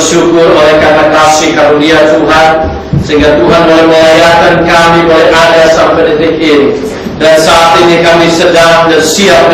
bersyukur oleh karena kasih karunia Tuhan, sehingga Tuhan boleh melayakkan kami boleh ada sampai detik ini. Dan saat ini kami sedang siap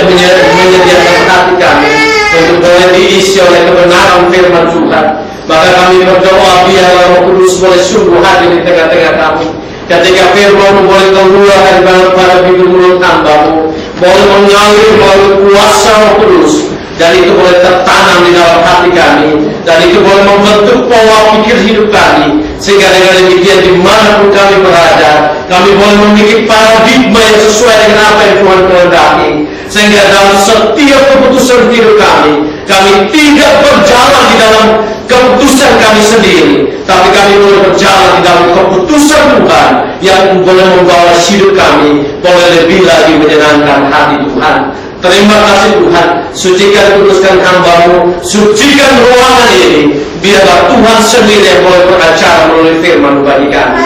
menyediakan hati kami untuk boleh diisi oleh kebenaran firman Tuhan. Maka kami berdoa biarlah Roh Kudus boleh sungguh hadir di tengah-tengah kami. Ketika firman boleh keluar daripada bibir mulut hamba-Mu, boleh mengalir melalui kuasa Roh Kudus, dan itu boleh tertanam di dalam hati kami, dan itu boleh membentuk pola pikir hidup kami, sehingga dengan demikian dimanapun kami berada, kami boleh memiliki paradigma yang sesuai dengan apa yang Tuhan kehendaki, sehingga dalam setiap keputusan hidup kami tidak berjalan di dalam keputusan kami sendiri, tapi kami boleh berjalan di dalam keputusan Tuhan yang boleh membawa hidup kami boleh lebih lagi menyenangkan hati Tuhan. Terima kasih Tuhan, sucikan kuduskan hamba-Mu, sucikan ruangan ini, biarlah Tuhan sendiri yang boleh beracara melalui firman bagi kami.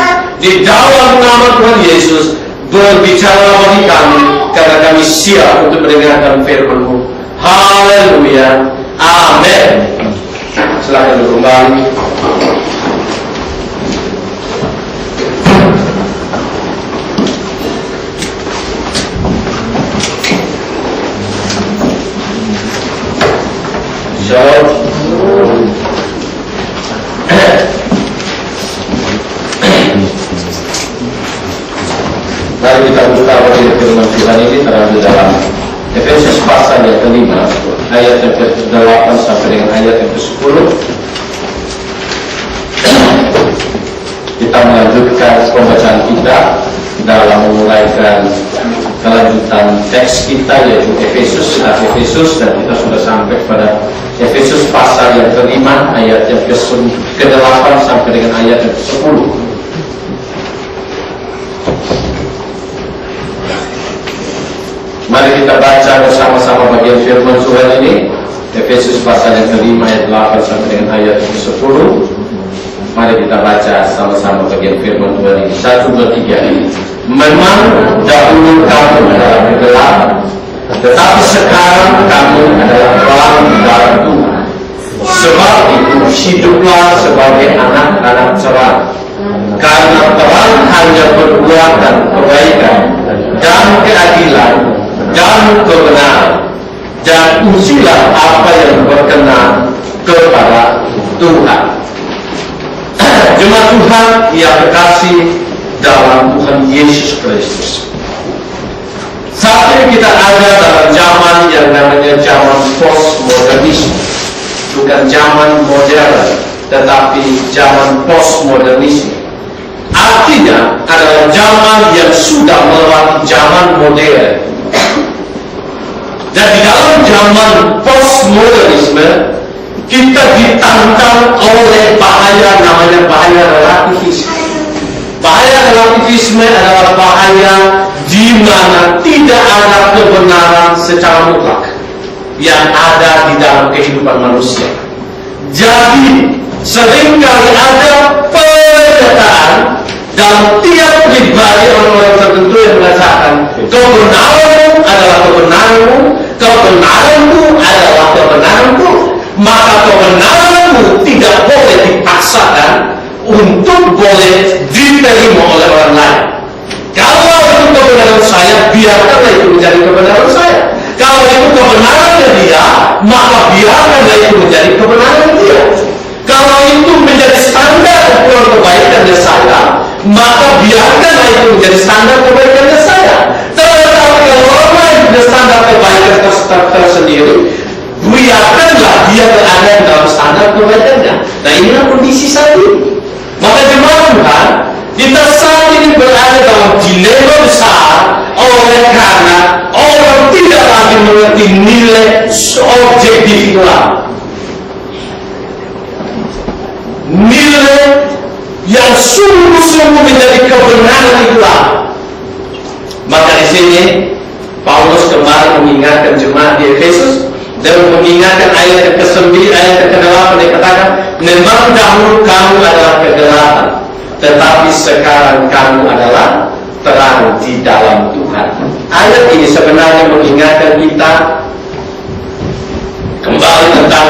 Di dalam nama Tuhan Yesus, berbicara bagi kami, karena kami siap untuk mendengarkan firman-Mu. Haleluya, amin. Silakan duduk kembali. Mari kita buka firman Tuhan ini terang di dalam Efesus pasal yang ke-5 ayat yang ke-8 sampai dengan ayat yang ke-10. Kita melanjutkan pembacaan kita dalam menguraikan kelanjutan teks kita, yaitu Efesus dan kita sudah sampai pada Efesus pasal yang ke-5 ayat yang ke-8 sampai dengan ayat yang ke-10. Mari kita baca bersama-sama bagian firman Tuhan ini, Efesus pasal yang ke-5 ayat 8 sampai dengan ayat yang ke-10. Mari kita baca sama-sama bagian firman Tuhan ini. 1, 2, 3. Memang dahulu kamu adalah kegelapan, tetapi sekarang kamu adalah terang di dalam Tuhan. Sebab itu hiduplah sebagai anak-anak cerah, karena terang hanya perbuatan kebaikan dan keadilan dan kebenaran, dan ujilah apa yang berkenan kepada Tuhan. Jemaat Tuhan yang terkasih dalam Tuhan Yesus Kristus, saat ini kita ada dalam zaman yang namanya zaman postmodernisme. Bukan zaman modern, tetapi zaman postmodernisme. Artinya adalah zaman yang sudah melewati zaman modern. Dan di dalam zaman postmodernisme, kita ditantang oleh bahaya namanya bahaya relativisme. Bahaya relativisme adalah bahaya di mana tidak ada kebenaran secara mutlak yang ada di dalam kehidupan manusia. Jadi seringkali ada pernyataan dalam tiap pribadi orang-orang tertentu yang mengatakan kebenaranmu adalah kebenaranmu, kebenaranku adalah kebenaranku, maka kebenaranmu tidak boleh dipaksakan untuk boleh diterima oleh orang lain. Kalau itu kebenaran saya, biarkanlah itu menjadi kebenaran saya. Kalau itu kebenarannya dia, maka biarkanlah itu menjadi kebenaran dia. Kalau itu menjadi standar ukuran kebaikannya saya, maka biarkanlah itu menjadi standar kebaikannya saya. Tetapi kalau orang lain punya standar kebaikan tersendiri, biarkanlah dia berada di dalam standar kebaikannya. Nah, inilah kondisi saat ini. Maka jemaat Tuhan, kita saat ini berada dalam dilema besar oleh karena orang tidak lagi mengerti nilai objektivitas, nilai yang sungguh-sungguh menjadi kebenaran itulah. Maka di sini Paulus kemarin mengingatkan jemaat di Efesus dan mengingatkan ayat yang ke-9, ayat yang ke-8 yang katakan, memang dahulu kamu adalah kegelapan, tetapi sekarang kamu adalah terang di dalam Tuhan. Ayat ini sebenarnya mengingatkan kita kembali tentang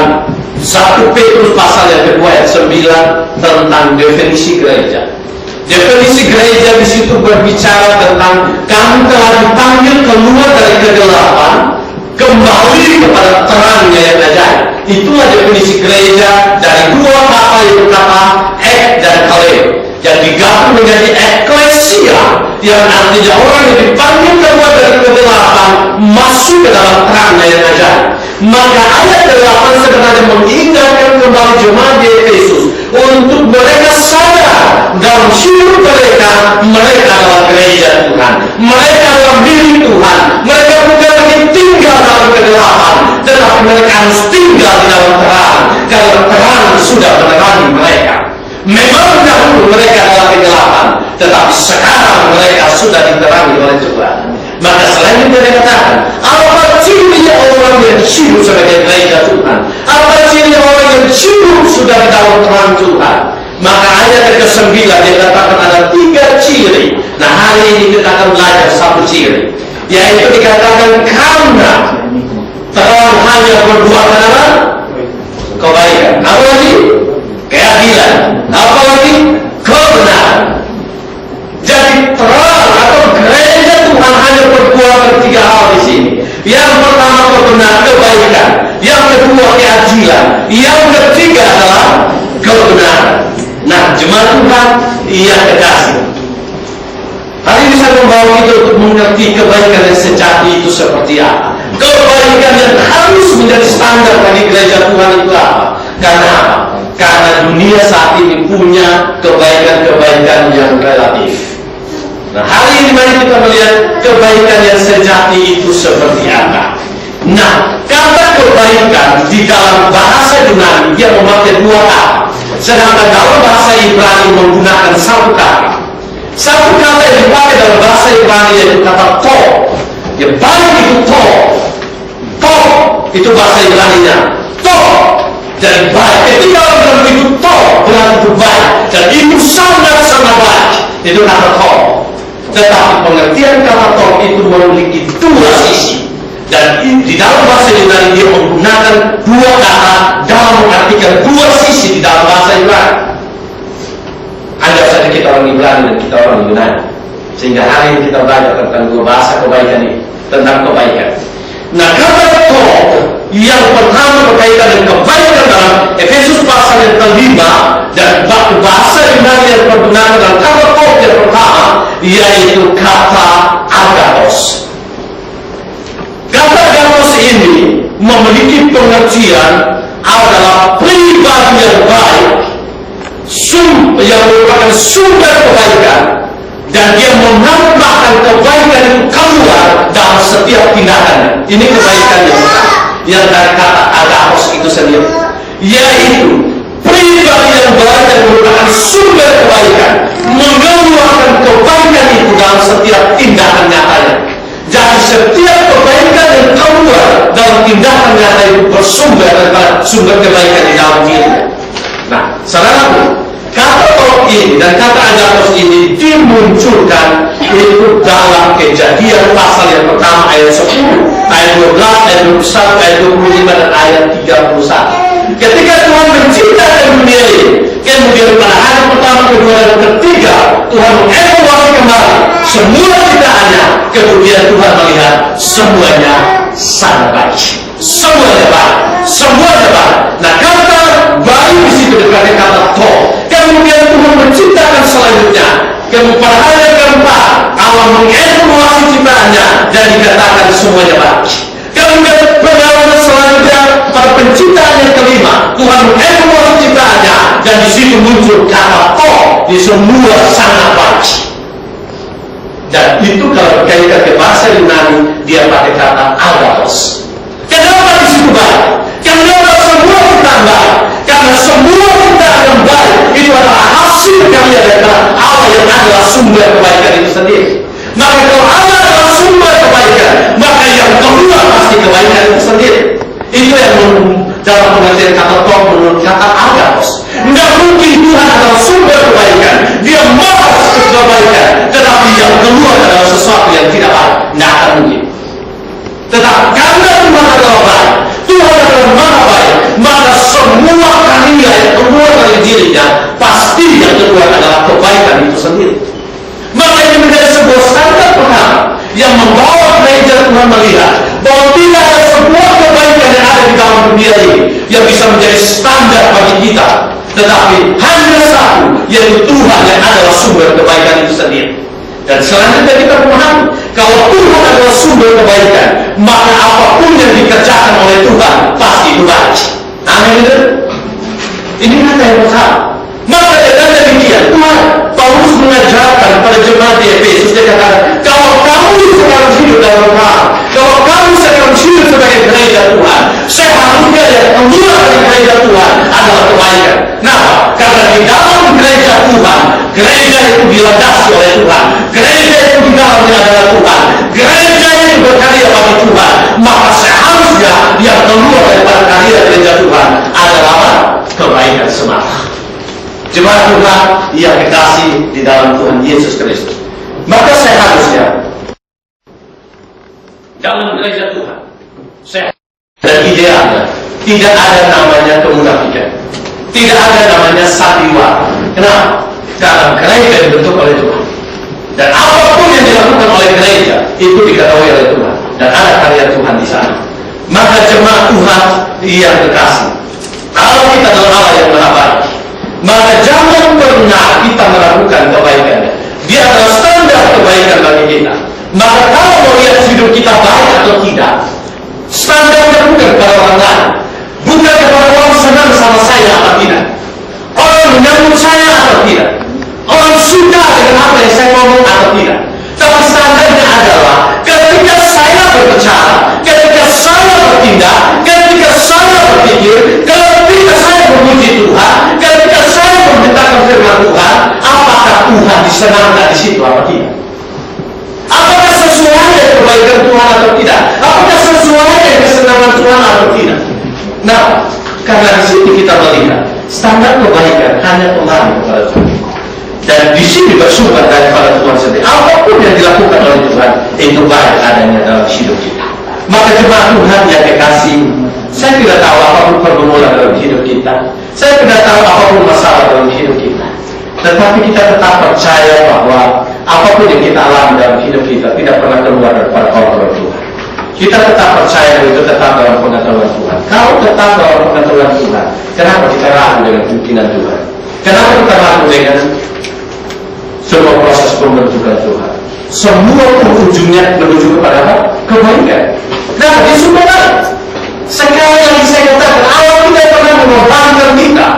1 Petrus pasal yang kedua ayat 9 tentang definisi gereja. Definisi gereja di situ berbicara tentang kamu telah dipanggil keluar dari kegelapan kembali kepada terangnya yang ajaib. Itulah definisi gereja dari dua kata, yaitu kata ek dan kaleo, yang digabung menjadi eklesia, yang artinya orang yang dipanggil keluar dari kegelapan masuk ke dalam terangnya yang ajaib. Maka ayat 8 sebenarnya mengingatkan kembali jemaat di Efesus untuk mereka sadar dalam hidup mereka adalah gereja Tuhan, mereka adalah milik Tuhan, mereka bukan lagi tinggal dalam kegelapan, tetapi mereka harus tinggal di dalam terang, karena terang sudah menerangi mereka. Memang dahulu mereka adalah kegelapan, tetapi sekarang mereka sudah diterangi oleh Tuhan. Maka selain itu dia katakan, apa ciri orang yang hidup sebagai gereja Tuhan? Apa ciri orang yang hidup sudah di dalam terang Tuhan? Maka ayat ke-9 dia katakan ada 3 ciri. Nah, hari ini kita akan belajar 1 ciri, yaitu dikatakan karena terang hanya berbuat adalah kebaikan. Apa lagi? Keadilan. Apa lagi? Kebenaran. Jadi terang atau gereja Tuhan hanya berbuat 3 hal di sini. Yang pertama kebenaran, kebaikan. Yang kedua keadilan. Yang ketiga adalah kebenaran. Nah, jemaat Tuhan yang kekasih, hari ini saya membawa kita untuk mengerti kebaikan yang sejati itu seperti apa. Kebaikan yang harus menjadi standar bagi gereja Tuhan itu apa? Karena apa? Karena dunia saat ini punya kebaikan-kebaikan yang relatif. Nah, hari ini mari kita melihat kebaikan yang sejati itu seperti apa. Nah, kata kebaikan di dalam bahasa Yunani dia memakai 2 kata, sedangkan dalam bahasa Ibrani menggunakan 1 kata. 1 kata yang dipakai dalam bahasa Ibrani yaitu kata to. Ya, baik itu to. To itu bahasa Ibraninya. To jadi baik. Ketika orang bilang itu to berarti itu baik. Dan itu sangat-sangat baik. Itu kata to. Tetapi pengertian kata to itu memiliki 2 sisi. Dan di dalam bahasa Yunani dia menggunakan 2 kata dalam mengartikan 2 sisi di dalam bahasa Ibrani. Anggap saja kita orang Ibrani dan kita orang Yunani, sehingga hari ini kita belajar tentang 2 bahasa kebaikan ini, tentang kebaikan. Nah, kata to yang pertama berkaitan dengan kebaikan dalam Efesus pasal yang ke-5, dan bahasa Yunani yang berguna dalam kata to yang pertama yaitu kata agathos. Kata agathos ini memiliki pengertian adalah pribadi yang baik, yang merupakan sumber kebaikan, dan dia menambahkan kebaikan itu keluar dalam setiap tindakannya. Ini kebaikan yang dari kata agathos itu sendiri, yaitu pribadi yang baik yang merupakan sumber kebaikan, mengeluarkan kebaikan itu dalam setiap tindakan nyatanya. Jadi setiap kebaikan yang keluar dalam tindakan nyata itu bersumber daripada sumber kebaikan di dalam dirinya. Nah, saudara, kata tolong ini dan kata agathos ini dimunculkan itu dalam Kejadian pasal yang pertama ayat 10, ayat 12, ayat 21, ayat 25 dan ayat 31. Ketika Tuhan menciptakan dunia ini, kemudian pada hari pertama, kedua dan ketiga Tuhan mengevaluasi kembali semua ciptaannya, kemudian Tuhan melihat semuanya sangat baik. Semuanya baik, semuanya baik. Nah, kata baik di situ dipakai kata to. Kemudian Tuhan menciptakan selanjutnya. Kemudian pada hari yang keempat Allah mengevaluasi ciptaannya dan dikatakan semuanya baik. Kemudian pengalaman selanjutnya pada penciptaan yang kelima Tuhan mengevaluasi ciptaannya dan di situ muncul kata to, di semua sangat baik. Dan itu kalau berkaitan ke bahasa Yunani dia pakai kata agathos. Kenapa di situ baik? Kenapa semua kita baik? Karena semua kita yang baik itu adalah hasil karya dari Allah yang adalah sumber kebaikan itu sendiri. Maka kalau Allah adalah sumber kebaikan, maka yang keluar pasti kebaikan itu sendiri. Itu yang dalam pengertian kata to menurut kata agathos. Tidak mungkin Tuhan adalah sumber kebaikan, dia maha kebaikan, tetapi yang keluar adalah sesuatu yang tidak baik. Tidak akan mungkin. Tetapi karena Tuhan adalah baik, Tuhan adalah maha baik, maka semua semua karya yang keluar dari dirinya, pasti yang keluar adalah kebaikan itu sendiri. Maka ini menjadi sebuah standar pertama yang membawa gereja Tuhan melihat bahwa tidak ada sebuah kebaikan yang ada di dalam dunia ini yang bisa menjadi standar bagi kita, tetapi hanya satu, yaitu Tuhan yang adalah sumber kebaikan itu sendiri. Dan selanjutnya kita memahami, kalau Tuhan adalah sumber kebaikan, maka apapun yang dikerjakan oleh Tuhan pasti itu baik. Amin. Ini kata yang pertama. Maka dengan demikian, Tuhan Paulus mengajarkan pada jemaat di Efesus, dia katakan, kalau kamu sekarang hidup dalam Tuhan, kalau kamu sekarang hidup sebagai gereja Tuhan, seharusnya yang keluar dari gereja Tuhan adalah kebaikan. Kenapa? Karena di dalam gereja Tuhan, gereja itu dilandasi oleh Tuhan, gereja itu di dalamnya adalah Tuhan, gereja itu berkarya bagi Tuhan, maka seharusnya yang keluar daripada karya gereja Tuhan adalah kebaikan semata. Jemaat Tuhan yang dikasih di dalam Tuhan Yesus Kristus, maka seharusnya dalam gereja Tuhan, dan idealnya tidak ada namanya kemunafikan, tidak ada namanya sandiwara. Kenapa? Karena gereja dibentuk oleh Tuhan, dan apapun yang dilakukan oleh gereja itu diketahui oleh Tuhan, dan ada karya Tuhan di sana. Maka jemaat Tuhan yang dikasih, kalau kita adalah Allah yang maha baik, maka jangan pernah kita melakukan kebaikan. Dia adalah standar kebaikan bagi kita. Maka kalau mau lihat hidup kita baik atau tidak, standarnya bukan kepada orang lain, bukan kepada orang senang sama saya atau tidak, orang menyambut saya atau tidak, orang suka dengan apa yang saya ngomong atau tidak. Tapi standarnya adalah ketika saya berbicara, ketika saya bertindak, ketika saya berpikir, ketika saya memuji Tuhan, ketika saya memberitakan firman Tuhan, apakah Tuhan disenangkan di situ atau tidak? Apakah sesuai dengan kebaikan Tuhan atau tidak? Apakah sesuai dengan kesenangan Tuhan atau tidak? Nah, karena di sini kita melihat standar kebaikan hanya kembali kepada Tuhan. Dan di sini bersumber daripada Tuhan sendiri. Apapun yang dilakukan oleh Tuhan itu baik adanya dalam hidup kita. Maka jemaat Tuhan yang dikasih, saya tidak tahu apapun pergumulan dalam hidup kita, saya tidak tahu apapun masalah dalam hidup kita, tetapi kita tetap percaya bahwa apapun yang kita alami dalam hidup kita tidak pernah keluar daripada kontrol Tuhan. Kita tetap percaya bahwa itu tetap dalam pengetahuan Tuhan. Kalau tetap dalam pengetahuan Tuhan, kenapa kita ragu dengan pimpinan Tuhan? Kenapa kita ragu dengan semua proses pembentukan Tuhan? Semua ujungnya menuju kepada apa? Kebaikan. Nah, di semua sekali lagi saya katakan, Allah tidak pernah mengorbankan kita.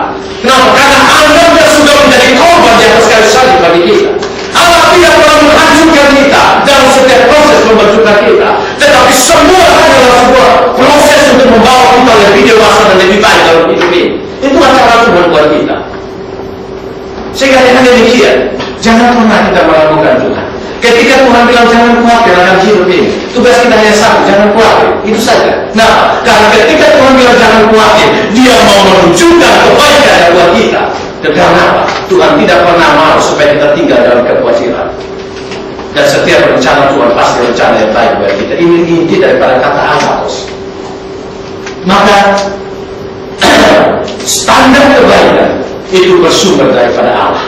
Kenapa? Karena Anda sudah menjadi korban yang sekali salib bagi kita. Allah tidak pernah menghancurkan kita dalam setiap proses pembentukan kita, tetapi semua adalah sebuah proses untuk membawa kita lebih dewasa dan lebih baik dalam hidup ini. Itulah cara Tuhan buat kita. Sehingga dengan demikian, jangan pernah kita meragukan Tuhan. Ketika Tuhan bilang jangan khawatir akan hidup ini, tugas kita hanya satu, jangan khawatir, itu saja. Nah, karena ketika Tuhan bilang jangan khawatir, Dia mau menunjukkan kebaikan buat kita. Dan karena apa? Tuhan tidak pernah mau supaya kita tinggal dalam kekhawatiran. Dan setiap rencana Tuhan pasti rencana yang baik buat kita. Ini inti daripada kata agathos. Maka standar kebaikan itu bersumber daripada Allah.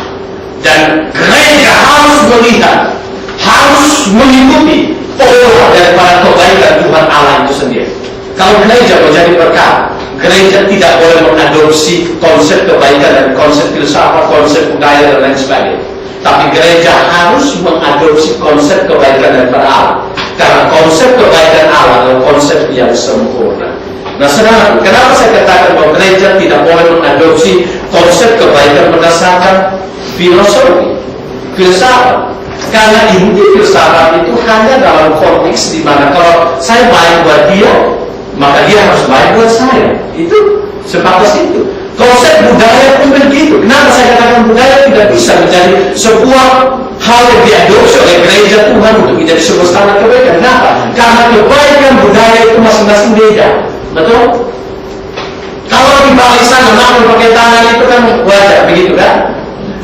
Dan gereja harus melihat, harus mengikuti pola daripada kebaikan Tuhan Allah itu sendiri. Kalau gereja menjadi berkat, gereja tidak boleh mengadopsi konsep kebaikan dan konsep filsafat, konsep budaya dan lain sebagainya. Tapi gereja harus mengadopsi konsep kebaikan daripada Allah. Karena konsep kebaikan Allah adalah konsep yang sempurna. Nah, saudara, kenapa saya katakan bahwa gereja tidak boleh mengadopsi konsep kebaikan berdasarkan filosofi, filsafat? Karena inti filsafat itu hanya dalam konteks di mana kalau saya baik buat dia, maka dia harus baik buat saya. Itu sebatas itu. Konsep budaya pun begitu. Kenapa saya katakan budaya tidak bisa menjadi sebuah hal yang diadopsi oleh gereja Tuhan untuk menjadi sebuah standar kebaikan? Kenapa? Karena kebaikan budaya itu masing-masing beda. Betul? Kalau di barisan memakai pakai tangan itu kan wajar, begitu kan?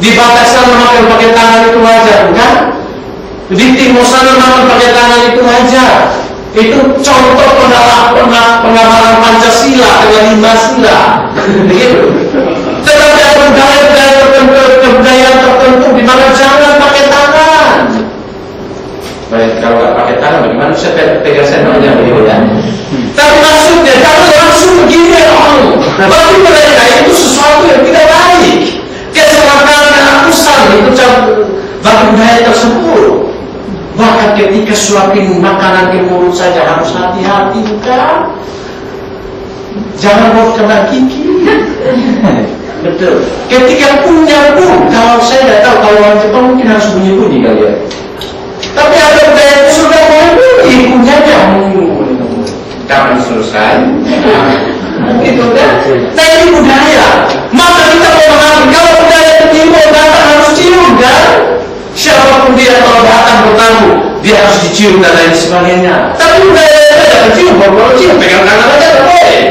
Di batasan memakai pakai tangan itu wajar, bukan? Di timur sana memakai pakai tangan itu wajar. Itu contoh pengamalan Pancasila dengan 5 sila. Begitu. Tetapi ada kebudayaan tertentu di mana jangan pakai tangan. Baik, kalau nggak pakai tangan, bagaimana bisa pegang sendoknya begitu ya? Tapi maksudnya, kalau langsung begini orang, bagi mereka itu sesuatu yang tidak baik. Kesalahan kehapusan itu bagi budaya tersebut. Bahkan ketika suapin makanan ke mulut saja harus hati-hati, bukan? Jangan mau kena gigi. Betul. Ketika punya pun, kalau saya tidak tahu, kalau orang Jepang mungkin harus bunyi-bunyi kali ya. Tapi ada budaya itu sudah boleh bunyi, punyanya. Kapan selesai? Gitu kan? Nah ini budaya. Maka kita memahami kalau budaya itu timbul, datang harus cium kan? Siapapun dia kalau datang bertamu, dia harus dicium dan lain sebagainya. Tapi budaya itu tidak cium, baru cium, pegang tangan aja tidak boleh.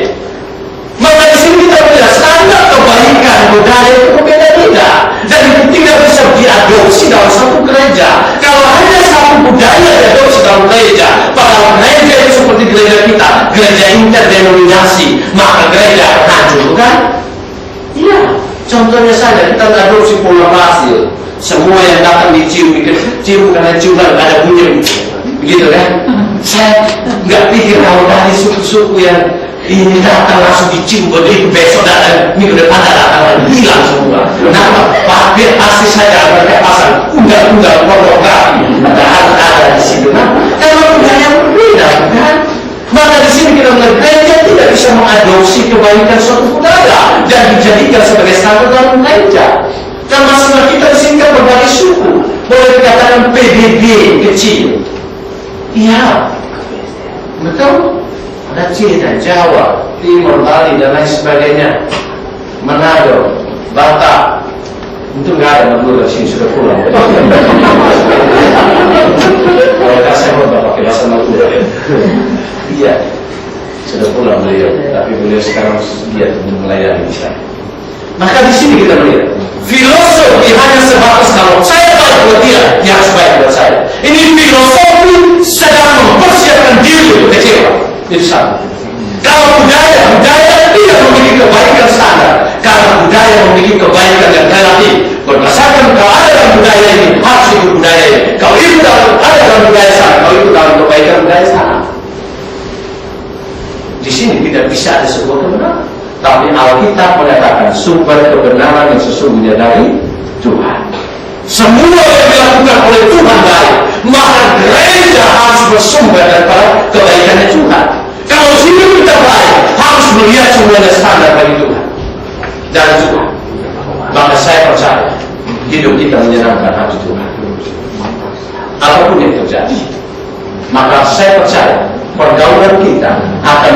Maka di sini kita melihat standar kebaikan budaya itu berbeda-beda dan itu tidak bisa diadopsi dalam satu gereja. Kalau hanya satu budaya diadopsi dalam gereja, padahal gereja itu seperti gereja kita, gereja interdenominasi, maka gereja akan hancur, bukan? Iya. Contohnya saja kita adopsi pola Brasil. Semua yang datang dicium karena ciuman ada bunyi, begitu kan? Saya nggak pikir kalau dari suku-suku yang ini datang langsung dicium begitu, besok datang minggu depan datang hilang semua. Nama pakai pasti saya pakai pasang undang-undang pornografi ada di situ. Nah, kalau budaya berbeda, kan? Maka di sini kita melihat gereja tidak bisa mengadopsi kebaikan suatu budaya dan dijadikan sebagai standar dalam gereja. Dan masalah kita di sini kan berbagai suku, boleh dikatakan PBB kecil. Iya, betul. Ada Cina, Jawa, Timur, Bali dan lain sebagainya, Manado, Batak. Itu nggak ada Madura sini sudah pulang. Kalau saya mau pakai bahasa Madura. Iya, sudah pulang beliau. Tapi beliau sekarang dia melayani kita. Maka di sini kita melihat filosofi hanya sebatas kalau saya baik buat dia harus baik buat saya. Ini filosofi sedang mempersiapkan diri untuk kecewa. Itu satu. Kalau budaya tidak memiliki kebaikan standar. Kalau budaya memiliki kebaikan yang relatif berdasarkan keadaan budaya ini harus ikut budaya ini. Kalau itu ada dalam budaya sana, kalau itu dalam kebaikan budaya sana. Di sini tidak bisa ada sebuah kebenaran. Tapi Alkitab mengatakan sumber kebenaran yang sesungguhnya dari Tuhan. Semua yang dilakukan oleh Tuhan baik, maka gereja harus bersumber daripada kebaikannya Tuhan. Kalau hidup kita baik, harus melihat semuanya standar bagi Tuhan dari Tuhan. Maka saya percaya hidup kita menyenangkan hati Tuhan. Apapun yang terjadi, maka saya percaya pergaulan kita akan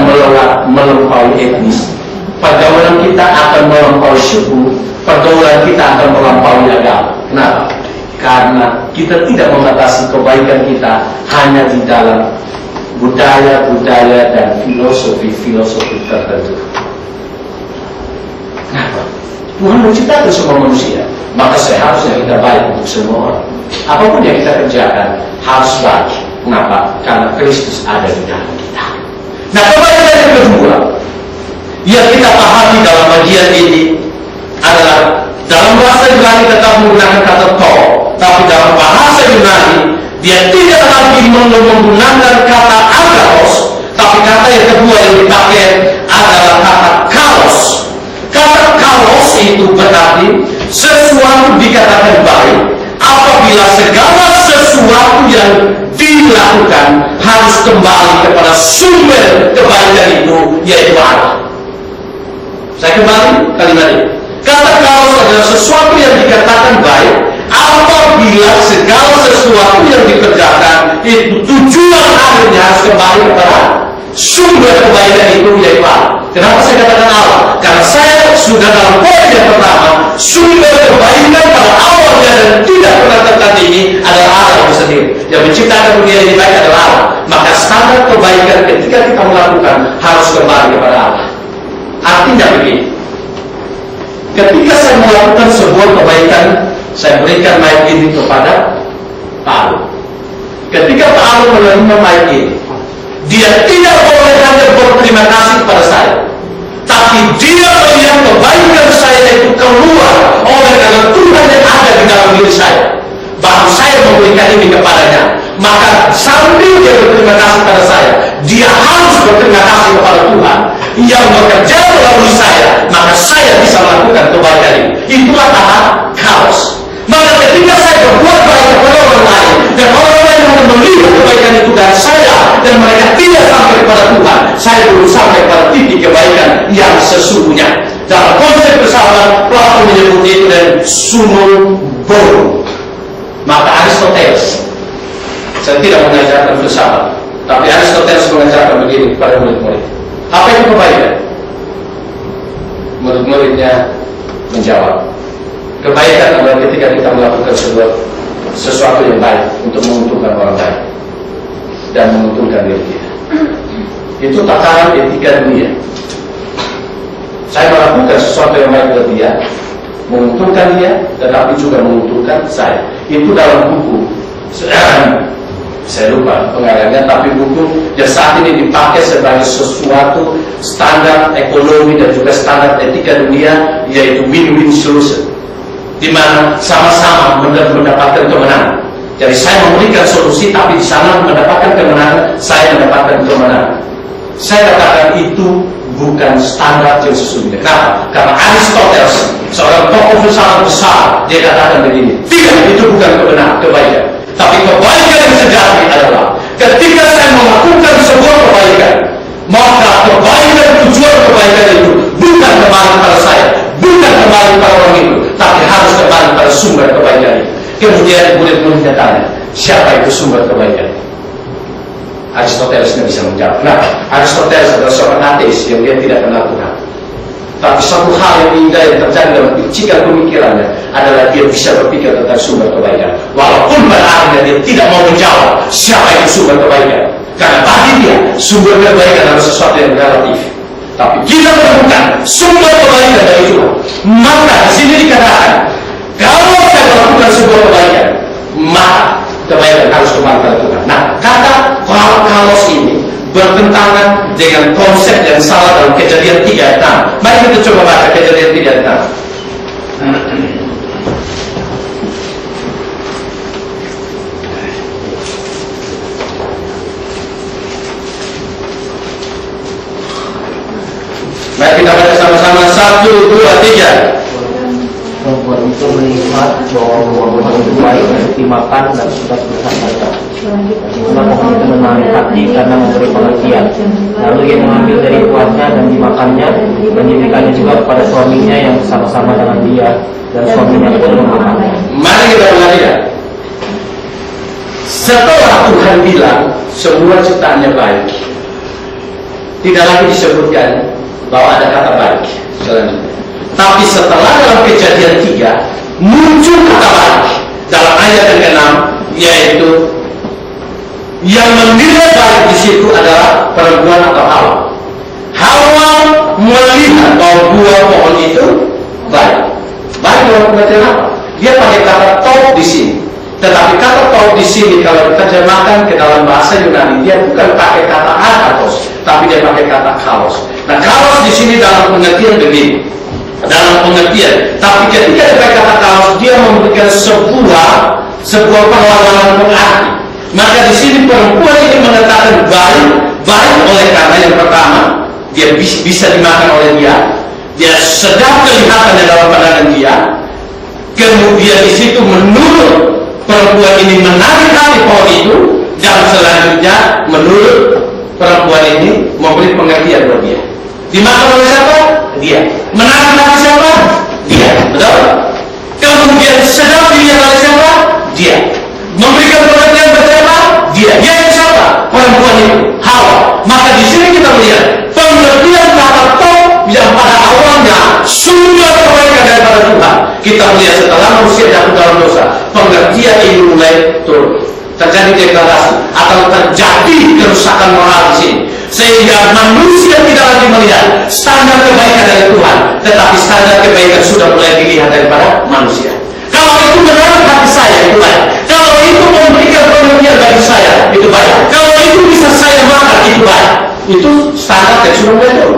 melampaui etnis. Pergaulan kita akan melampaui suku, pergaulan kita akan melampaui agama. Kenapa? Karena kita tidak membatasi kebaikan kita hanya di dalam budaya-budaya dan filosofi-filosofi tertentu. Kenapa? Tuhan menciptakan semua manusia, maka seharusnya kita baik untuk semua orang. Apapun yang kita kerjakan harus baik. Kenapa? Karena Kristus ada di dalam kita. Nah, kebaikan yang kedua yang kita pahami dalam bagian ini adalah dalam bahasa Yunani tetap menggunakan kata to, tapi dalam bahasa Yunani dia tidak lagi menggunakan kata agathos, tapi kata yang kedua yang dipakai adalah kata kalos. Kata kalos itu berarti sesuatu dikatakan baik apabila segala sesuatu yang dilakukan harus kembali kepada sumber kebaikan itu, yaitu Allah. Saya kembali kalimat ini. Kata kaos adalah sesuatu yang dikatakan baik apabila segala sesuatu yang dikerjakan itu tujuan akhirnya harus kembali kepada sumber kebaikan itu, yaitu Allah. Kenapa saya katakan Allah? Karena saya sudah dalam poin yang pertama, sumber kebaikan pada awalnya dan tidak pernah tertandingi adalah Allah itu sendiri. Yang menciptakan dunia ini baik adalah Allah. Maka standar kebaikan ketika kita melakukan harus kembali kepada Allah. Artinya begini, ketika saya melakukan sebuah kebaikan, saya berikan mic ini kepada Pak Alu. Ketika Pak Alu menerima mic ini, dia tidak boleh hanya berterima kasih kepada saya, tapi dia melihat kebaikan saya itu keluar oleh karena Tuhan yang ada di dalam diri saya. Baru saya memberikan ini kepadanya. Maka sambil dia berterima kasih kepada saya, dia harus berterima kasih kepada Tuhan yang bekerja melalui saya, maka saya bisa melakukan kebaikan ini. Itulah tahap kaos. Maka ketika saya berbuat baik kepada orang lain, dan orang lain akan melihat kebaikan itu dari saya, dan mereka tidak sampai kepada Tuhan, saya belum sampai pada titik kebaikan yang sesungguhnya. Dalam konsep bersahabat, Plato menyebut itu dan sumum borum. Maka Aristoteles, saya tidak mengajarkan filsafat, tapi Aristoteles mengajarkan begini kepada murid-murid. Apa itu kebaikan? Murid-muridnya menjawab, kebaikan adalah ketika kita melakukan sesuatu yang baik untuk menguntungkan orang lain dan menguntungkan diri kita. Itu takaran etika dunia. Saya melakukan sesuatu yang baik buat dia, menguntungkan dia, tetapi juga menguntungkan saya. Itu dalam buku, saya lupa pengarangnya, tapi buku yang saat ini dipakai sebagai sesuatu standar ekonomi dan juga standar etika dunia, yaitu win-win solution, di mana sama-sama mendapatkan kemenangan. Jadi saya memberikan solusi, tapi di sana mendapatkan kemenangan, saya mendapatkan kemenangan. Saya katakan itu bukan standar yang sesungguhnya. Kenapa? Karena Aristoteles, seorang tokoh filsafat besar, dia katakan begini, tidak, itu bukan kebenaran, kebaikan. Tapi kebaikan yang sejati adalah ketika saya melakukan sebuah kebaikan, maka kebaikan, tujuan kebaikan itu bukan kembali pada saya, bukan kembali pada orang itu, tapi harus kembali pada sumber kebaikan itu. Kemudian murid-muridnya tanya, siapa itu sumber kebaikan? Aristoteles tidak bisa menjawab. Nah, Aristoteles adalah seorang ateis yang dia tidak kenal Tuhan. Tapi satu hal yang indah yang terjadi dalam cikal pemikirannya adalah dia bisa berpikir tentang sumber kebaikan. Walaupun pada akhirnya dia tidak mau menjawab siapa itu sumber kebaikan, karena bagi dia sumber kebaikan adalah sesuatu yang relatif. Tapi kita menemukan sumber kebaikan dari Tuhan. Maka di sini dikatakan, kalau saya melakukan sebuah kebaikan, maka kebaikan harus kembali pada Tuhan. Nah, kata kalos ini bertentangan dengan konsep yang salah dalam Kejadian 3 ayat 6. Mari kita coba baca Kejadian 3 ayat 6. Mari kita baca sama-sama. 1, 2, 3. Perempuan itu melihat bahwa buah-buahan itu baik untuk dimakan dan sudah bersahabat. Maka pohon itu menarik hati karena memberi pengertian. Lalu ia mengambil dari buahnya dan dimakannya, dan diberikannya juga kepada suaminya yang bersama-sama dengan dia, dan suaminya pun memakannya. Mari kita perhatikan. Setelah Tuhan bilang semua ciptaannya baik, tidak lagi disebutkan bahwa ada kata baik selanjutnya. Tapi setelah dalam Kejadian 3 muncul kata baik dalam ayat yang ke-6, yaitu yang menilai baik di situ adalah perempuan atau Hawa. Hawa melihat bahwa buah pohon itu baik. Baik dalam pengertian apa? Dia pakai kata tov di sini. Tetapi kata tov di sini kalau diterjemahkan ke dalam bahasa Yunani, dia bukan pakai kata agathos, tapi dia pakai kata kalos. Nah, kalos di sini dalam pengertian begini. Dalam pengertian, tapi ketika dia pakai kata kaos, dia memberikan sebuah perlawanan pengerti. Maka di sini perempuan ini mengatakan baik oleh karena yang pertama dia bisa dimakan oleh dia sedang kelihatan dalam pandangan dia. Kemudian di situ menurut perempuan ini menarik hati pohon itu, dan selanjutnya menurut perempuan ini memberi pengertian buat dia. Dimakan oleh siapa? Dia. Menarik hati siapa? Dia. Betul? Kemudian sedang dilihat oleh siapa? Dia. Memberikan pengertian kepada siapa? Dia. Dia yang siapa? Perempuan itu, Hawa. Maka di sini kita melihat pengertian kata tov yang pada awalnya sumber kebaikan daripada Tuhan. Kita melihat setelah manusia jatuh dalam dosa, pengertian ini mulai turun. Terjadi degradasi atau terjadi kerusakan moral di sini. Sehingga manusia tidak lagi melihat standar kebaikan dari Tuhan, tetapi standar kebaikan sudah mulai dilihat daripada manusia. Kalau itu menarik hati saya, itu baik. Kalau itu memberikan pengertian bagi saya, itu baik. Kalau itu bisa saya makan, itu baik. Itu standar yang sudah belajar.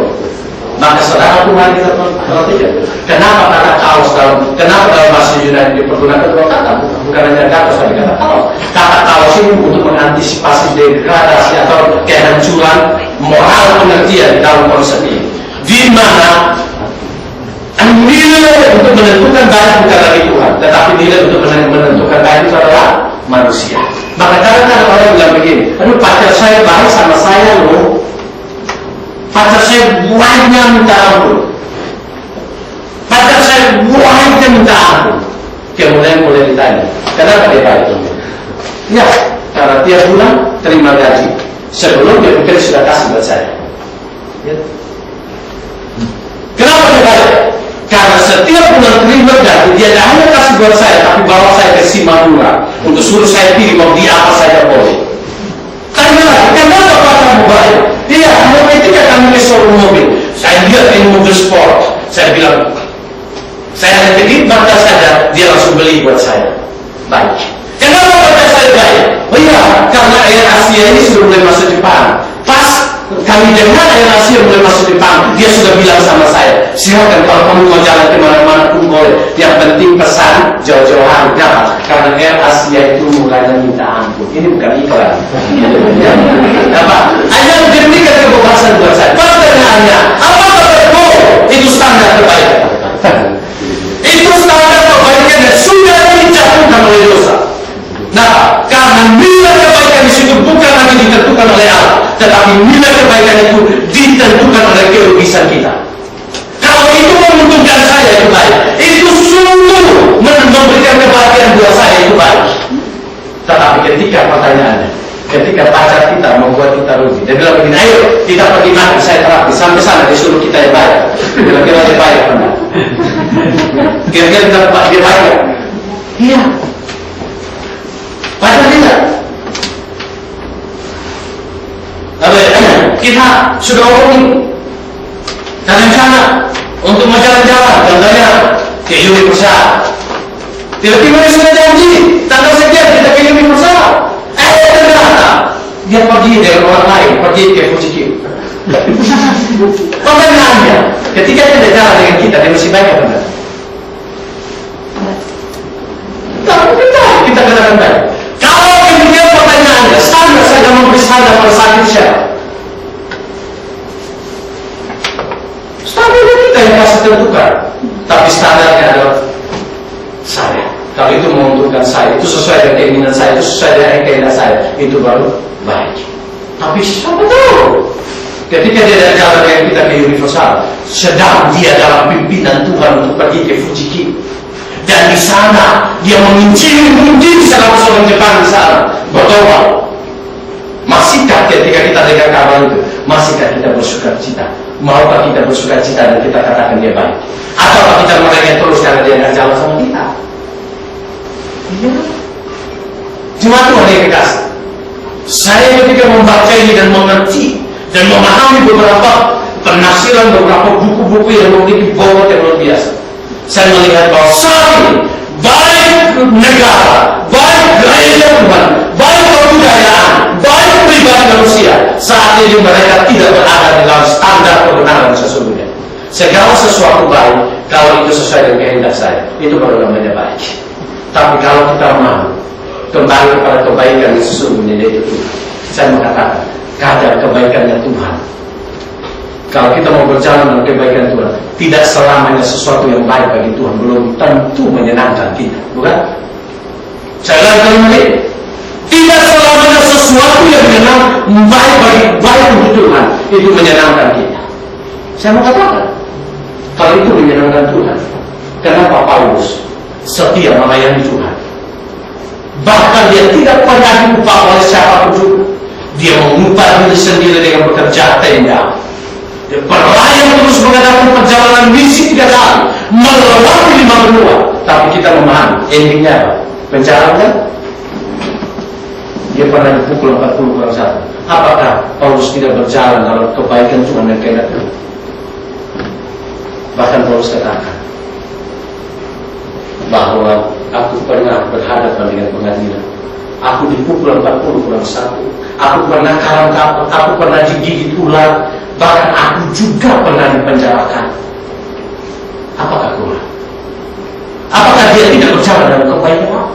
Maka saudara Tuhan kita perhatikan. Kenapa kata kaos kenapa dalam bahasa Yunani dipergunakan dua kata? Bukan hanya kata tapi kata kaos. Kata kaos ini untuk mengantisipasi degradasi atau kehancuran moral pengertian dalam konsep ini. Di mana nilai untuk menentukan baik bukan dari Tuhan, tetapi nilai untuk menentukan baik itu adalah manusia. Maka kadang-kadang orang bilang begini, aduh pacar saya baik sama saya loh. Pacar saya buahnya minta ampun. Pacar saya buahnya minta ampun. Kemudian mulai ditanya, kenapa dia baik? Ya, karena tiap bulan terima gaji. Sebelum dia pikir sudah kasih buat saya. Ya. Kenapa dia baik? Karena setiap bulan terima gaji, dia tidak hanya kasih buat saya, tapi bawa saya ke Simalunga untuk suruh saya pilih mau dia apa saja boleh. Tanya lagi, kenapa pacarmu baik? Iya, ketika kami ke showroom mobil, saya lihat ini mobil sport, saya bilang, saya hanya kedip mata saja, dia langsung beli buat saya. Baik. Kenapa pacar saya baik? Oh iya, karena Air Asia ini sudah mulai masuk Jepang. Pas kami dengar Air Asia mulai masuk Jepang, dia sudah bilang sama saya, silakan kalau kamu mau jalan kemana-mana pun boleh. Yang penting pesan jauh-jauhan. Kenapa? Karena Air Asia itu mulainya minta ampun. Ini bukan iklan. Apa? Hanya menjadikan kebebasan buat saya. Pertanyaannya, apa kabarmu? Itu standar kebaikan. Itu standar kebaikan yang sudah dijatuhkan oleh dosa. Nah, karena nilai kebaikan di situ bukan lagi ditentukan oleh Allah, tetapi nilai kebaikan itu ditentukan oleh keegoisan kita. Kalau itu menguntungkan saya, itu baik. Itu sungguh memberikan kebahagiaan buat saya, itu baik. Tetapi ketika pertanyaannya, ketika pacar kita membuat kita rugi, dia bilang begini, ayo kita pergi makan, saya terapi sampai sana disuruh kita yang bayar. Kira-kira dia bayar benar? Kira-kira dia bayar? Iya. Padahal tidak. Kita sudah omongin rencana untuk mau jalan-jalan, contohnya ke Universal. Tiba-tiba dia sudah janji tanggal sekian kita ke Universal. Ternyata dia pergi dari orang lain, pergi ke Fuji. Pertanyaannya, ketika dia jalan dengan kita, dia masih baik apa enggak? Kita katakan baik. Kalau kemudian pertanyaannya, standar saja memberi standar pada saat itu siapa? Standarnya kita yang kasih tentukan, tapi standarnya adalah saya. Kalau itu menguntungkan saya, itu sesuai dengan keinginan saya, itu sesuai dengan keinginan saya, itu baru baik. Tapi siapa tahu? Ketika dia jalan dengan kita ke Universal, sedang dia dalam pimpinan Tuhan untuk pergi ke Fujiki. Dan di sana dia menginjil salah seorang Jepang di sana berdoa. Masihkah ketika kita dengar kabar itu? Masihkah kita bersuka-cita? Maukah kita bersuka-cita dan kita katakan dia baik? Atau kita merengek terus karena dia nggak jalan sama kita? Iya. Cuma Tuhan yang kekasih. Saya ketika membaca ini dan mengerti dan memahami beberapa penafsiran beberapa buku-buku yang memiliki bobot yang luar biasa, saya melihat bahwa saat ini baik negara, baik gereja Tuhan, baik kebudayaan, baik pribadi manusia, saat ini mereka tidak berada dalam standar kebenaran sesungguhnya. Segala sesuatu baik kalau itu sesuai dengan kehendak saya, itu baru namanya baik. Tapi kalau kita mau kembali kepada kebaikan yang sesungguhnya, yaitu Tuhan, saya mengatakan kadar kebaikannya Tuhan. Kalau kita mau berjalan dengan kebaikan Tuhan, tidak selamanya sesuatu yang baik bagi Tuhan belum tentu menyenangkan kita, bukan? Saya ulangi lagi, tidak selamanya sesuatu yang baik untuk Tuhan itu menyenangkan kita. Saya mau katakan, kalau itu menyenangkan Tuhan, kenapa Paulus setia melayani Tuhan? Bahkan dia tidak pernah diupah oleh siapapun juga. Dia mengupah diri sendiri dengan bekerja tenda. Dia berlayar terus mengadakan perjalanan misi 3 kali, melewati 5 benua. Tapi kita memahami endingnya apa? Penjara kan? Dia pernah dipukul 40/1. Apakah Paulus tidak berjalan dalam kebaikan Tuhan dan kehendak Tuhan? Bahkan Paulus katakan, bahwa aku pernah berhadapan dengan pengadilan. Aku dipukul 40+1. Aku pernah kalangkap, aku pernah digigit ular, bahkan aku juga pernah dipenjarakan. Apakah kurang? Apakah dia tidak berjalan dalam kebaikan aku?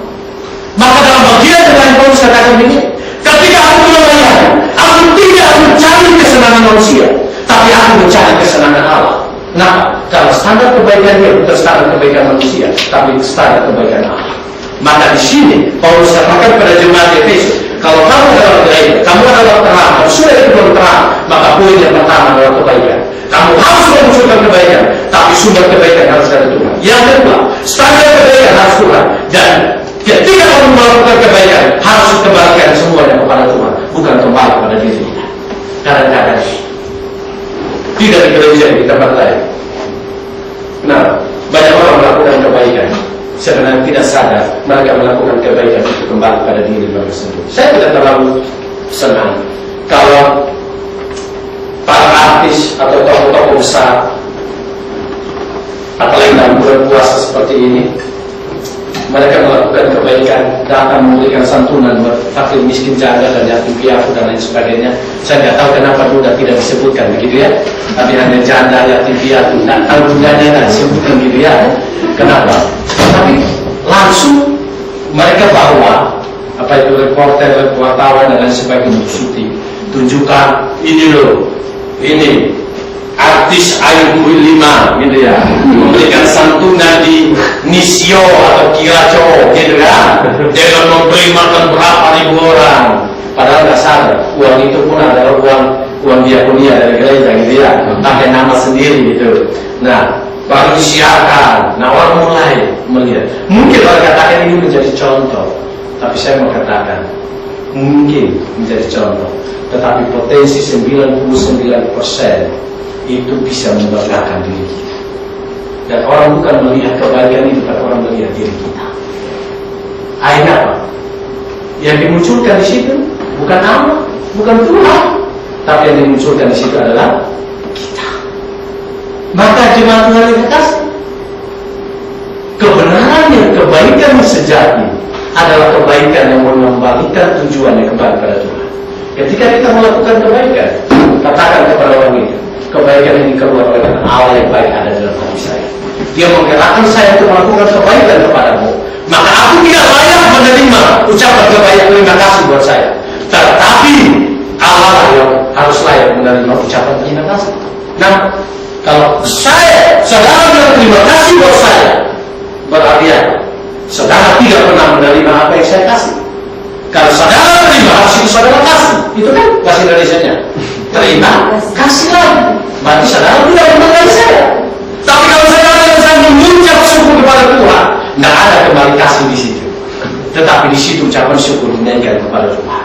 Maka dalam bagian yang lain Paulus katakan begini, ketika aku melayani, aku tidak mencari kesenangan manusia, tapi aku mencari kesenangan Allah. Nah, kalau standar kebaikan dia bukan standar kebaikan manusia, tapi standar kebaikan Allah. Maka di sini Paulus katakan pada jemaat Efesus, kalau kamu adalah gereja, kamu adalah terang, kalau sudah itu belum terang, maka poin yang pertama adalah kebaikan. Kamu harus memunculkan kebaikan, tapi sumber kebaikan harus dari Tuhan. Yang kedua, standar kebaikan harus Tuhan. Dan ketika kamu melakukan kebaikan, harus kembalikan semuanya kepada Tuhan, bukan kembali pada diri kita. Kadang-kadang tidak di gereja, di tempat lain. Nah, banyak orang melakukan kebaikan, sebenarnya tidak sadar mereka melakukan kebaikan itu kembali pada diri mereka sendiri. Saya tidak terlalu senang kalau para artis atau tokoh-tokoh besar, apalagi dalam bulan puasa seperti ini, mereka melakukan kebaikan, datang memberikan santunan buat fakir miskin, janda dan yatim piatu dan lain sebagainya. Saya tidak tahu kenapa sudah tidak disebutkan begitu ya, tapi hanya janda, yatim piatu, tidak tahu bundanya tidak disebutkan gitu ya. Kenapa? Tapi langsung mereka bawa apa itu reporter, wartawan dan lain sebagainya syuting, tunjukkan ini loh, ini artis Ayu 5 gitu ya, memberikan santunan di Nisio atau Kiraco gitu ya, dengan memberi makan berapa ribu orang, padahal nggak sadar uang itu pun adalah uang diakonia dari gereja gitu ya, pakai nama sendiri gitu. Nah, baru disiarkan, nah orang mulai melihat. Mungkin orang katakan ini menjadi contoh, tapi saya mau katakan mungkin menjadi contoh, tetapi potensi 99% itu bisa membanggakan diri kita. Dan orang bukan melihat kebaikan itu, tapi orang melihat diri kita. Akhirnya apa? Yang dimunculkan di situ bukan Allah, bukan Tuhan, tapi yang dimunculkan di situ adalah kita. Maka jemaat Tuhan yang kekasih, kebenaran yang kebaikan sejati adalah kebaikan yang mengembalikan tujuannya kembali pada Tuhan. Ketika kita melakukan kebaikan, katakan kepada orang itu, kebaikan ini keluar oleh Allah yang baik ada dalam hati saya. Dia menggerakkan saya untuk melakukan kebaikan kepadamu. Maka aku tidak layak menerima ucapan kebaikan terima kasih buat saya. Tetapi Allah yang harus layak menerima ucapan terima kasih. Nah, kalau saudara bilang terima kasih buat saya, berarti ya, saudara tidak pernah menerima apa yang saya kasih. Kalau saudara terima kasih, saudara kasih. Itu kan bahasa Indonesianya. Terima kasih lagi. Berarti saudara tidak menghargai saya. Tapi kalau saudara yang mengucap syukur kepada Tuhan, tidak ada kembali kasih di situ. Tetapi di situ ucapan syukur dinaikkan kepada Tuhan.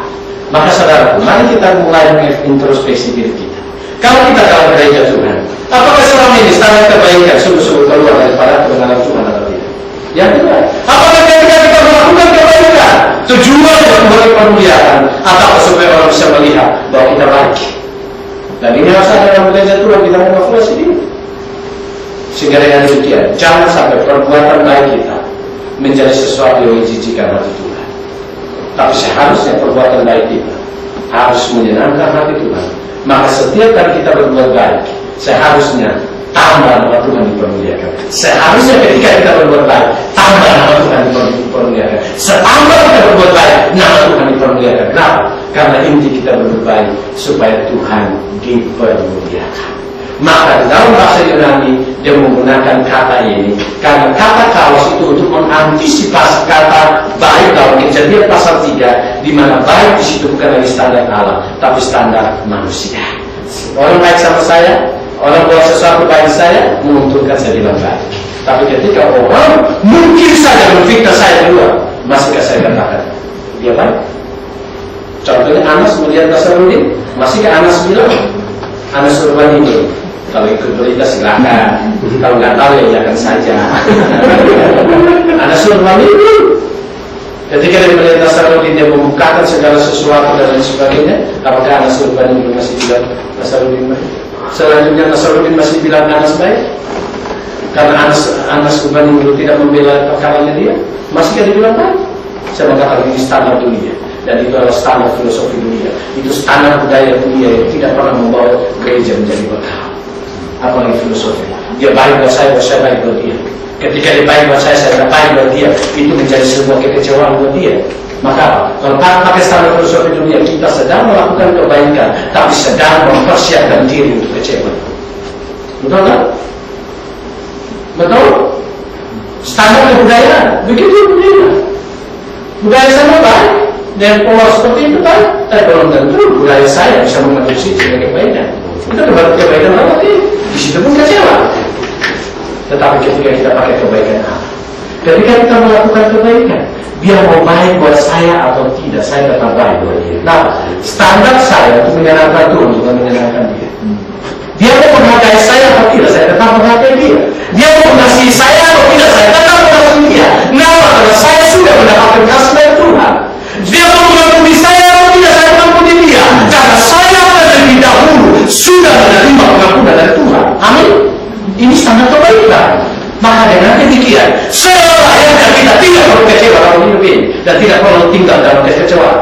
Maka saudara, mari kita mulai mengintrospeksi diri kita. Kalau kita dalam gereja Tuhan, apakah selama ini standar kebaikan sungguh-sungguh keluar daripada kebenaran Tuhan atau tidak? Yang kedua, apakah ketika kita melakukan kebaikan tujuan untuk memberi permuliaan atau supaya orang bisa melihat bahwa kita baik? Dan ini harus ada dalam gereja Tuhan, kita mengevaluasi diri. Sehingga dengan demikian, jangan sampai perbuatan baik kita menjadi sesuatu yang menjijikkan hati Tuhan. Tapi seharusnya perbuatan baik kita harus menyenangkan hati Tuhan. Maka setiap kali kita berbuat baik, seharusnya tambah nama Tuhan dipermuliakan. Seharusnya ketika kita berbuat baik, tambah nama Tuhan dipermuliakan. Setambah kita berbuat baik, nama Tuhan dipermuliakan. Kenapa? Karena inti kita berbuat baik supaya Tuhan dipermuliakan. Maka dalam bahasa Yunani dia menggunakan kata ini karena kata kalos itu untuk mengantisipasi kata baik dalam Kejadian pasal 3, di mana baik di situ bukan lagi standar Allah, tapi standar manusia. Orang baik sama saya, orang buat sesuatu baik saya, menguntungkan saya bilang baik. Tapi ketika orang mungkin saja memfitnah saya keluar, masihkah saya katakan dia baik? Contohnya Anas melihat Nasruddin, masihkah Anas bilang Anas Urbani ini? Kalau ikut berita silakan, kalau nggak tahu ya jangan saja. Anas Urbani itu ketika dia melihat Nasruddin, dia membukakan segala sesuatu dan lain sebagainya. Apakah Anas Urbani masih bilang Nasruddin baik? Selanjutnya Nasruddin masih bilang Anas baik? Karena Anas Urbani dulu tidak membela perkaranya dia, masih ada bilang baik. Saya mengatakan ini standar dunia, dan itu adalah standar filosofi dunia. Itu standar budaya dunia yang tidak pernah membawa gereja menjadi berkah. Apalagi filosofi. Dia baik buat saya baik buat dia. Ketika dia baik buat saya tidak baik buat dia, itu menjadi sebuah kekecewaan buat dia. Maka kalau pakai standar filosofi dunia, kita sedang melakukan kebaikan, tapi sedang mempersiapkan diri untuk kecewa. Betul tak? Betul? Standar kebudayaan, begitu dunia. Budaya sama baik, dan pola seperti itu baik, tapi belum tentu budaya saya bisa mengadopsi sebagai kebaikan. Itu kebaikan Allah, di situ pun kecewa. Tetapi ketika kita pakai kebaikan Allah, ketika kita melakukan kebaikan, dia mau baik buat saya atau tidak, saya tetap baik buat dia. Nah, standar saya untuk menyenangkan Tuhan, bukan menyenangkan dia. Dia mau menghargai saya atau tidak, saya tetap menghargai dia. Dia mau mengasihi saya atau tidak, saya tetap mengasihi dia. Kenapa? Karena saya sudah mendapatkan kasih dari Tuhan. Dia mau mengampuni saya atau tidak, saya mengampuni dia. Karena saya terlebih dahulu sudah menerima pengampunan dari Tuhan. Amin. Ini standar kebaikan. Maka dengan demikian, selayaknya kita tidak perlu kecewa dalam hidup ini, dan tidak perlu tinggal dalam kekecewaan.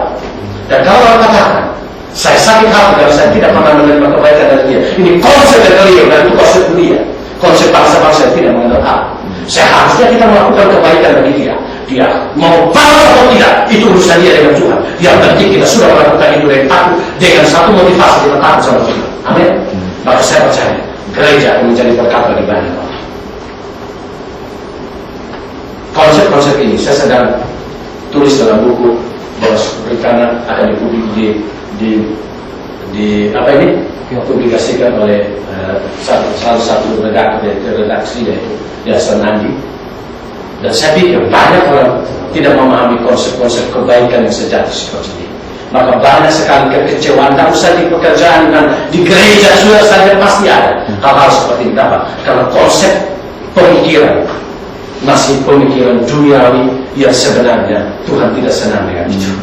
Dan kalau orang katakan, saya sakit hati kalau saya tidak pernah menerima kebaikan dari dia. Ini konsep dari beliau, dan itu konsep dia. Konsep bangsa-bangsa yang tidak mengenal hal. Seharusnya kita melakukan kebaikan bagi dia. Dia mau balas atau tidak, itu urusan dia dengan Tuhan. Yang penting kita sudah melakukan itu dari takut, dengan satu motivasi kita takut sama Tuhan. Amin. Maka saya percaya, gereja akan menjadi berkat bagi banyak orang. Konsep-konsep ini saya sedang tulis dalam buku Boros Perikanan, akan dipublik di apa ini? Publikasikan oleh salah satu redaksi yaitu Yayasan Nandi. Dan saya pikir banyak orang tidak memahami konsep-konsep kebaikan yang sejati seperti ini. Maka banyak sekali kekecewaan, tak usah di pekerjaan dan di gereja sudah saja pasti ada hal-hal seperti ini. Kenapa? Karena konsep pemikiran masih pemikiran duniawi yang sebenarnya Tuhan tidak senang dengan itu.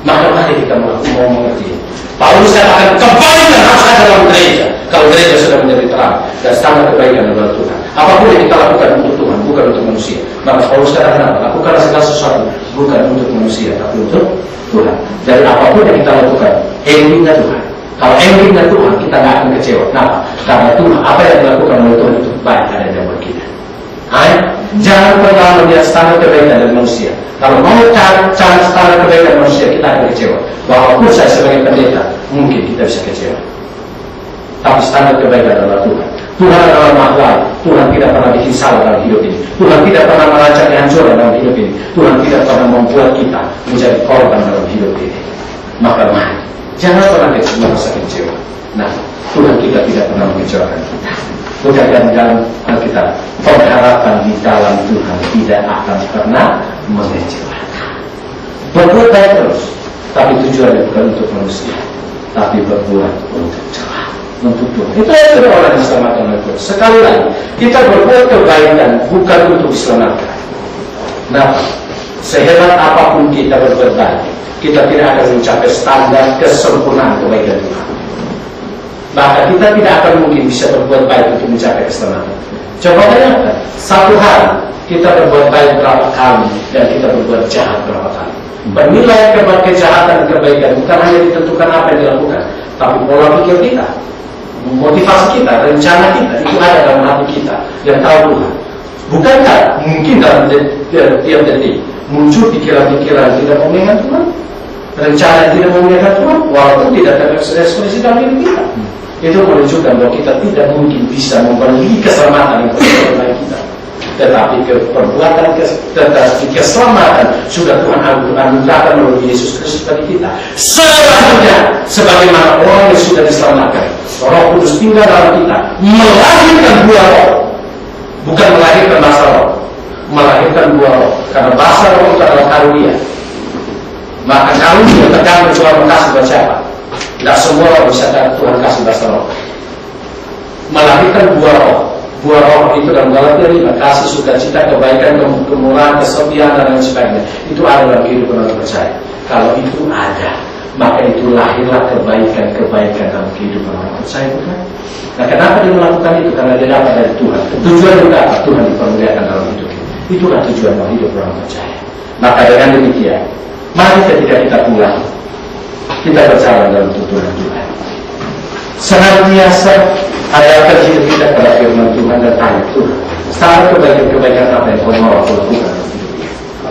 Maka mari kita mau mengerti. Paulus katakan kebaikan harus ada dalam gereja. Kalau gereja sudah menjadi terang dan standar kebaikan adalah Tuhan. Apapun yang kita lakukan untuk Tuhan, bukan untuk manusia. Maka Paulus katakan apa? Lakukanlah segala sesuatu bukan untuk manusia, tapi untuk Tuhan. Dari apapun yang kita lakukan, endingnya Tuhan. Kalau endingnya Tuhan, kita tidak akan kecewa. Kenapa? Karena Tuhan, apa yang dilakukan oleh Tuhan itu baik adanya buat kita. Jangan pernah melihat standar kebaikan dari manusia. Kalau mau cari standar kebaikan manusia, kita akan kecewa. Walaupun saya sebagai pendeta, mungkin kita bisa kecewa. Tapi standar kebaikan adalah Tuhan. Tuhan adalah Maha. Tuhan tidak pernah bikin salah dalam hidup ini. Tuhan tidak pernah merancang kehancuran dalam hidup ini. Tuhan tidak pernah membuat kita menjadi korban dalam hidup ini. Maka mari, jangan pernah merasa kecewa. Nah, Tuhan kita tidak pernah mengecewakan kita. Bukan dalam Alkitab, pengharapan di dalam Tuhan tidak akan pernah mengecewakan. Berbuat baik terus, tapi tujuannya bukan untuk manusia, tapi berbuat untuk Tuhan, untuk Tuhan. Itu yang sudah orang diselamatkan oleh Tuhan. Sekali lagi, kita berbuat kebaikan bukan untuk diselamatkan. Nah, sehebat apapun kita berbuat baik, kita tidak akan mencapai standar kesempurnaan kebaikan Tuhan. Maka kita tidak akan mungkin bisa berbuat baik untuk mencapai keselamatan. Coba bayangkan, satu hari kita berbuat baik berapa kali dan kita berbuat jahat berapa kali. Penilaian kejahatan dan kebaikan bukan hanya ditentukan apa yang dilakukan, tapi pola pikir kita, motivasi kita, rencana kita, itu ada dalam hati kita yang tahu Tuhan. Bukankah mungkin dalam tiap detik muncul pikiran-pikiran tidak memuliakan Tuhan, rencana yang tidak memuliakan Tuhan, walaupun tidak terekspresi dalam diri kita. Itu menunjukkan bahwa kita tidak mungkin bisa membeli keselamatan yang terbaik kita. Tetapi perbuatan keselamatan sudah Tuhan anugerahkan melalui Yesus Kristus bagi kita. Selanjutnya, sebagaimana orang yang sudah diselamatkan, Roh Kudus tinggal dalam kita, melahirkan buah roh, bukan melahirkan bahasa roh, melahirkan buah roh. Karena bahasa roh itu adalah karunia. Maka karunia tergantung Tuhan kasih buat siapa. Tidak semua orang bisa Tuhan kasih bahasa roh. Melahirkan buah roh. Buah roh itu dalam Galatia 5, kasih, sukacita, kebaikan, kemurahan, kesetiaan dan lain sebagainya. Itu ada dalam kehidupan orang percaya. Kalau itu ada, maka itu lahirlah kebaikan-kebaikan dalam kehidupan orang percaya, bukan? Nah, kenapa dia melakukan itu? Karena dia dapat dari Tuhan. Tujuan juga apa? Tuhan dipermuliakan dalam hidup kita. Itulah tujuan dalam hidup orang percaya. Maka dengan demikian, mari ketika kita pulang, kita berjalan dalam tuntunan Tuhan. Senantiasa arahkan hidup kita pada firman Tuhan dan tanya Tuhan, standar kebaikan-kebaikan apa yang kau mau aku lakukan?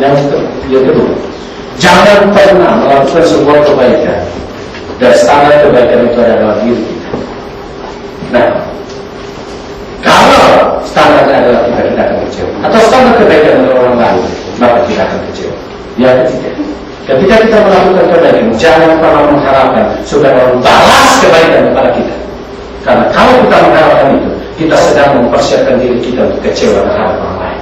Yang kedua, jangan pernah melakukan sebuah kebaikan dan standar kebaikan itu adalah diri kita. Nah, kalau standarnya adalah kita akan kecewa, atau standar kebaikan dari orang lain, maka kita akan kecewa. Yang ketiga, ketika kita melakukan kebaikan, jangan pernah mengharapkan supaya orang balas kebaikan kepada kita. Karena kalau kita mengharapkan itu, kita sedang mempersiapkan diri kita untuk kecewa terhadap orang lain.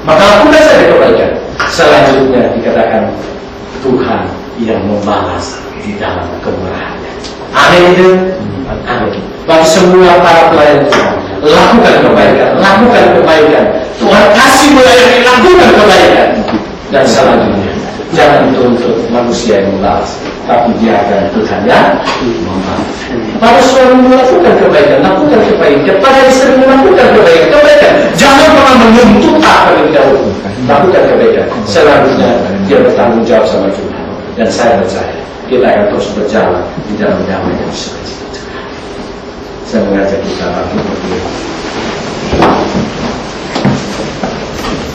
Maka lakukan saja kebaikan. Selanjutnya dikatakan Tuhan yang membalas di dalam kemurahannya. Amin itu. Amin. Bagi semua para pelayan Tuhan, lakukan kebaikan. Tuhan kasih melayani, lakukan kebaikan. Dan selanjutnya, jangan tuntut manusia yang membalas, tapi biarkan Tuhan yang membalas. Pada suami melakukan kebaikan, pada istri melakukan kebaikan. Jangan pernah menuntut apa yang dahulu. Lakukan kebaikan. Selanjutnya, dia bertanggung jawab sama Tuhan. Dan saya percaya, kita akan terus berjalan di dalam damai dan sukacita. Saya mengajak kita untuk berdiri.